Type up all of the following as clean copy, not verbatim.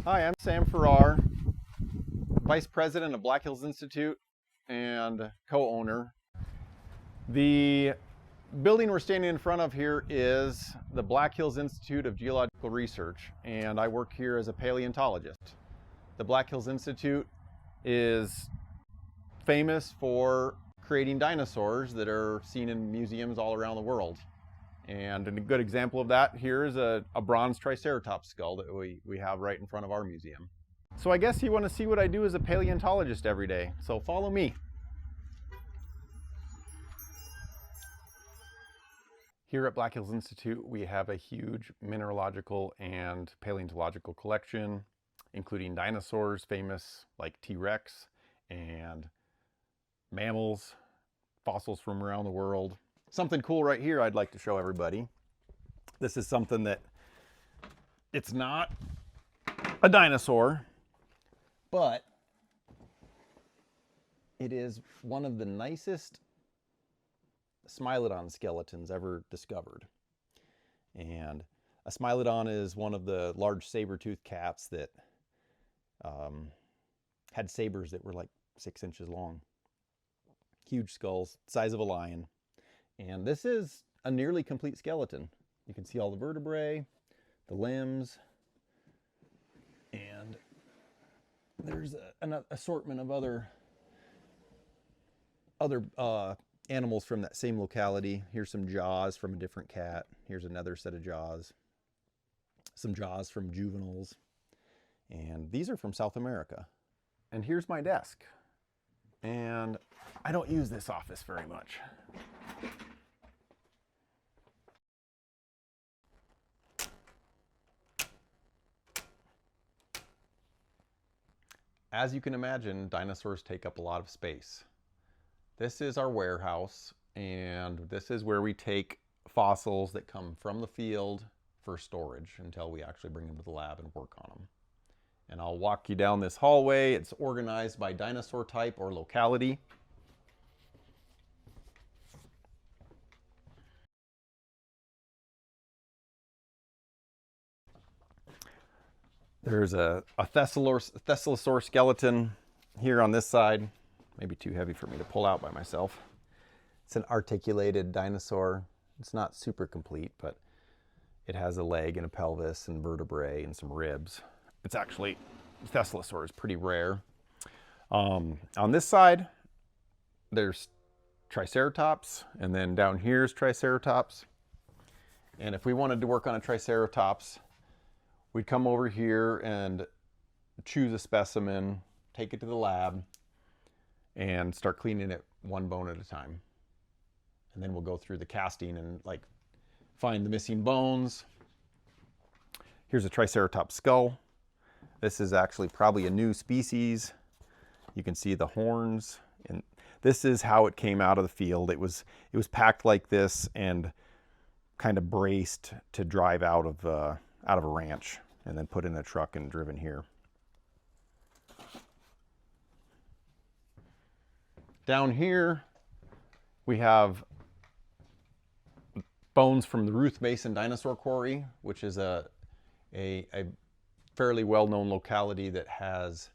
Hi, I'm Sam Farrar, Vice President of Black Hills Institute and co-owner. The building we're standing in front of here is the Black Hills Institute of Geological Research, and I work here as a paleontologist. The Black Hills Institute is famous for creating dinosaurs that are seen in museums all around the world. And a good example of that here is a bronze Triceratops skull that we have right in front of our museum. So I guess you want to see what I do as a paleontologist every day. So follow me. Here at Black Hills Institute, we have a huge mineralogical and paleontological collection, including dinosaurs famous like T-Rex and mammals, fossils from around the world. Something cool right here I'd like to show everybody. This is something that it's not a dinosaur, but it is one of the nicest Smilodon skeletons ever discovered. And a Smilodon is one of the large saber-toothed cats that had sabers that were like 6 inches long. Huge skulls, size of a lion. And this is a nearly complete skeleton. You can see all the vertebrae, the limbs, and there's an assortment of other animals from that same locality. Here's some jaws from a different cat. Here's another set of jaws. Some jaws from juveniles. And these are from South America. And here's my desk. And I don't use this office very much. As you can imagine, dinosaurs take up a lot of space. This is our warehouse, and this is where we take fossils that come from the field for storage until we actually bring them to the lab and work on them. And I'll walk you down this hallway. It's organized by dinosaur type or locality. There's a Thescelosaur skeleton here on this side. Maybe too heavy for me to pull out by myself. It's an articulated dinosaur. It's not super complete, but it has a leg and a pelvis and vertebrae and some ribs. It's actually, Thescelosaur is pretty rare. On this side, there's Triceratops, and then down here's Triceratops. And if we wanted to work on a Triceratops, we'd come over here and choose a specimen, take it to the lab, and start cleaning it one bone at a time. And then we'll go through the casting and like find the missing bones. Here's a Triceratops skull. This is actually probably a new species. You can see the horns, and this is how it came out of the field. It was packed like this and kind of braced to drive out of a ranch and then put in a truck and driven here. Down here, we have bones from the Ruth Mason Dinosaur Quarry, which is a fairly well-known locality that has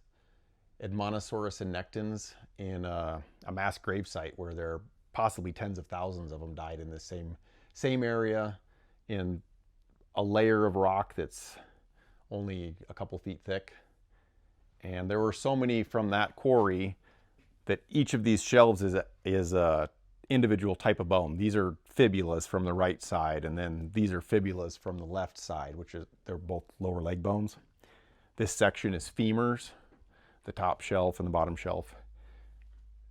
Edmontosaurus annectens in a mass grave site where there are possibly tens of thousands of them died in the same area in a layer of rock that's only a couple feet thick. And there were so many from that quarry that each of these shelves is a individual type of bone. These are fibulas from the right side, and then these are fibulas from the left side, they're both lower leg bones. This section is femurs, the top shelf and the bottom shelf.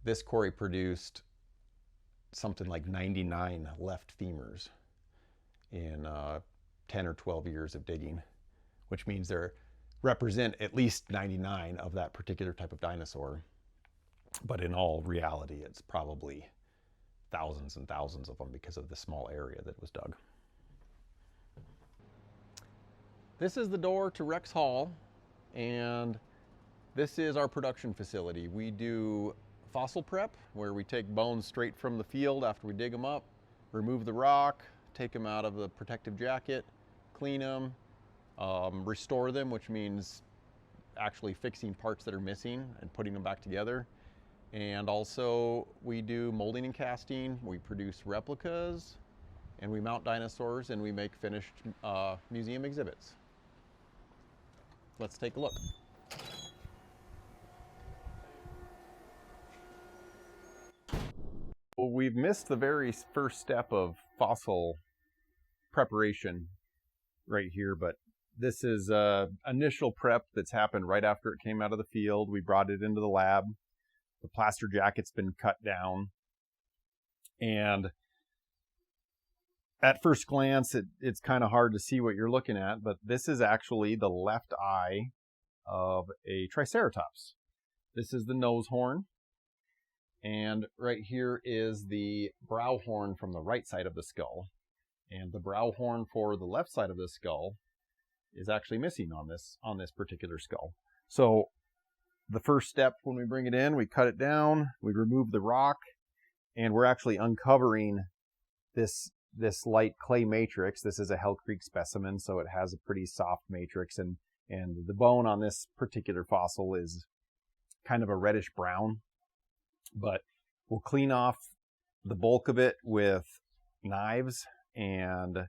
This quarry produced something like 99 left femurs in 10 or 12 years of digging, which means there represent at least 99 of that particular type of dinosaur. But in all reality, it's probably thousands and thousands of them because of the small area that was dug. This is the door to Rex Hall, and this is our production facility. We do fossil prep, where we take bones straight from the field after we dig them up, remove the rock, take them out of the protective jacket, clean them, restore them, which means actually fixing parts that are missing and putting them back together. And also we do molding and casting, we produce replicas, and we mount dinosaurs, and we make finished museum exhibits. Let's take a look. Well, we've missed the very first step of fossil preparation right here, but this is initial prep that's happened right after it came out of the field. We brought it into the lab. The plaster jacket's been cut down, and at first glance, it's kind of hard to see what you're looking at, but this is actually the left eye of a Triceratops. This is the nose horn, and right here is the brow horn from the right side of the skull. And the brow horn for the left side of the skull is actually missing on this particular skull. So the first step when we bring it in, we cut it down, we remove the rock, and we're actually uncovering this light clay matrix. This is a Hell Creek specimen, so it has a pretty soft matrix, and the bone on this particular fossil is kind of a reddish brown. But we'll clean off the bulk of it with knives and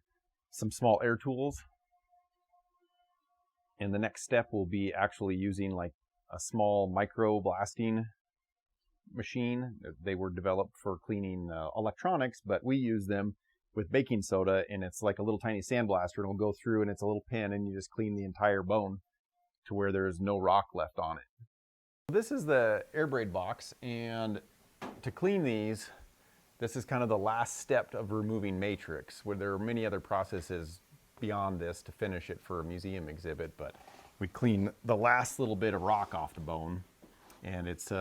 some small air tools. And the next step will be actually using like a small micro blasting machine. They were developed for cleaning electronics, but we use them with baking soda, and it's like a little tiny sandblaster, and it'll go through, and it's a little pin, and you just clean the entire bone to where there is no rock left on it. This is the air braid box, and to clean these, this is kind of the last step of removing matrix, where there are many other processes beyond this to finish it for a museum exhibit, but we clean the last little bit of rock off the bone, and it's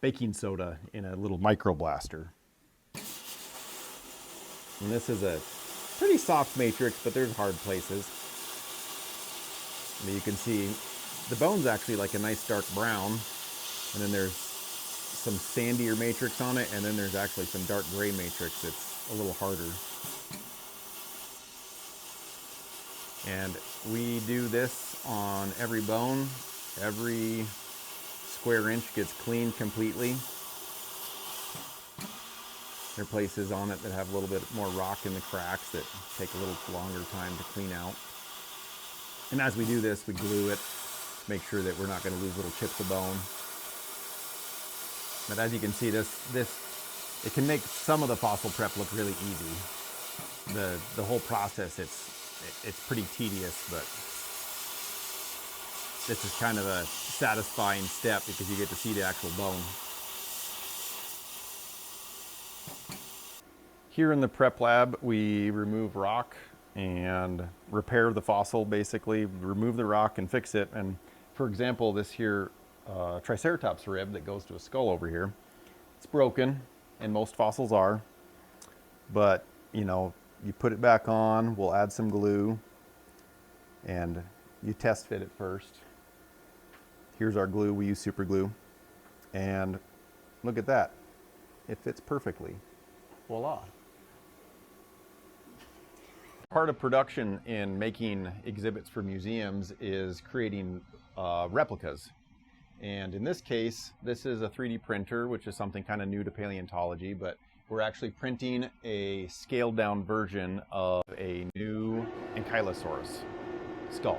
baking soda in a little micro blaster. And this is a pretty soft matrix, but there's hard places. And you can see the bone's actually like a nice dark brown, and then there's some sandier matrix on it, and then there's actually some dark gray matrix that's a little harder. And we do this on every bone. Every square inch gets cleaned completely. There are places on it that have a little bit more rock in the cracks that take a little longer time to clean out. And as we do this, we glue it, make sure that we're not going to lose little chips of bone. But as you can see, it can make some of the fossil prep look really easy. The whole process, it's pretty tedious, but this is kind of a satisfying step because you get to see the actual bone. Here in the prep lab, we remove rock and repair the fossil, basically remove the rock and fix it. And for example, this here Triceratops rib that goes to a skull over here, it's broken, and most fossils are, but you know, you put it back on, we'll add some glue, and you test fit it first. Here's our glue, we use super glue, and look at that, it fits perfectly. Voila. Part of production in making exhibits for museums is creating replicas. And in this case, this is a 3D printer, which is something kind of new to paleontology, but we're actually printing a scaled down version of a new Ankylosaurus skull.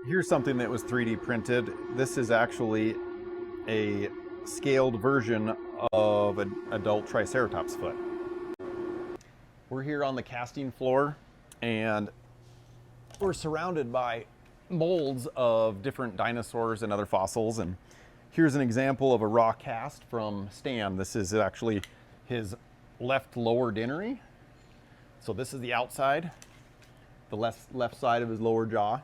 Here's something that was 3D printed. This is actually a scaled version of an adult Triceratops foot. We're here on the casting floor, and we're surrounded by molds of different dinosaurs and other fossils. And here's an example of a raw cast from Stan. This is actually his left lower dinery. So this is the outside, the left side of his lower jaw.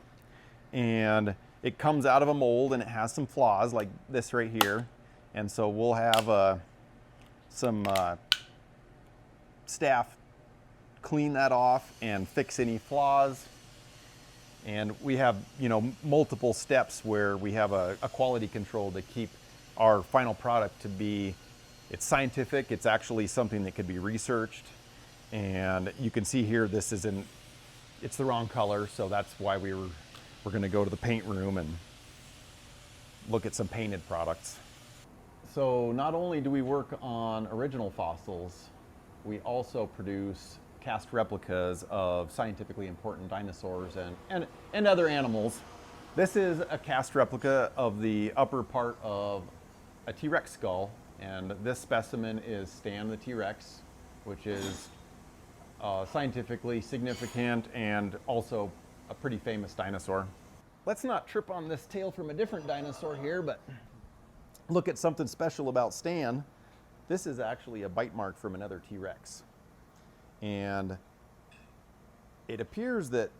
And it comes out of a mold, and it has some flaws like this right here. And so we'll have some staff clean that off and fix any flaws. And we have, you know, multiple steps where we have a quality control to keep our final product to be, it's scientific, it's actually something that could be researched. And you can see here, this it's the wrong color, so that's why we're going to go to the paint room and look at some painted products. So not only do we work on original fossils, we also produce cast replicas of scientifically important dinosaurs and other animals. This is a cast replica of the upper part of a T-Rex skull, and this specimen is Stan the T-Rex, which is scientifically significant and also a pretty famous dinosaur. Let's not trip on this tail from a different dinosaur here, but look at something special about Stan. This is actually a bite mark from another T-Rex. And it appears that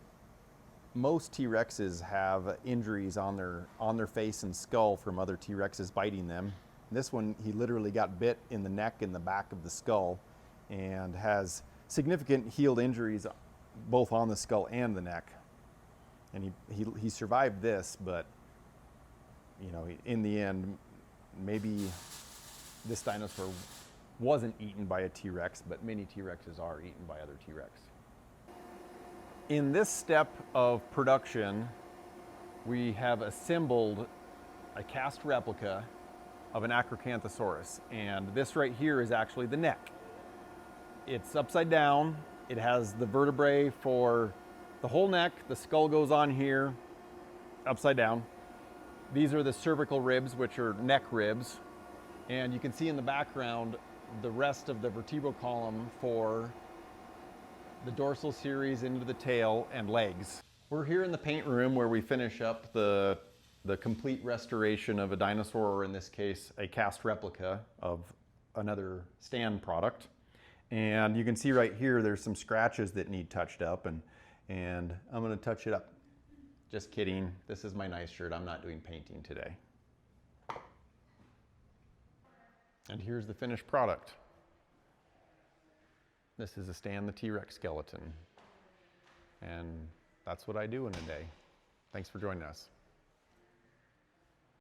most T-Rexes have injuries on their face and skull from other T-Rexes biting them. This one, he literally got bit in the neck and the back of the skull and has significant healed injuries both on the skull and the neck. And he survived this, but you know, in the end, maybe this dinosaur wasn't eaten by a T-Rex, but many T-Rexes are eaten by other T-Rex. In this step of production, we have assembled a cast replica of an Acrocanthosaurus, and this right here is actually the neck. It's upside down. It has the vertebrae for the whole neck. The skull goes on here, upside down. These are the cervical ribs, which are neck ribs. And you can see in the background the rest of the vertebral column for the dorsal series into the tail and legs. We're here in the paint room where we finish up the complete restoration of a dinosaur, or in this case, a cast replica of another Stan product. And you can see right here, there's some scratches that need touched up, and I'm gonna touch it up. Just kidding, this is my nice shirt. I'm not doing painting today. And here's the finished product. This is a Stan the T-Rex skeleton. And that's what I do in a day. Thanks for joining us.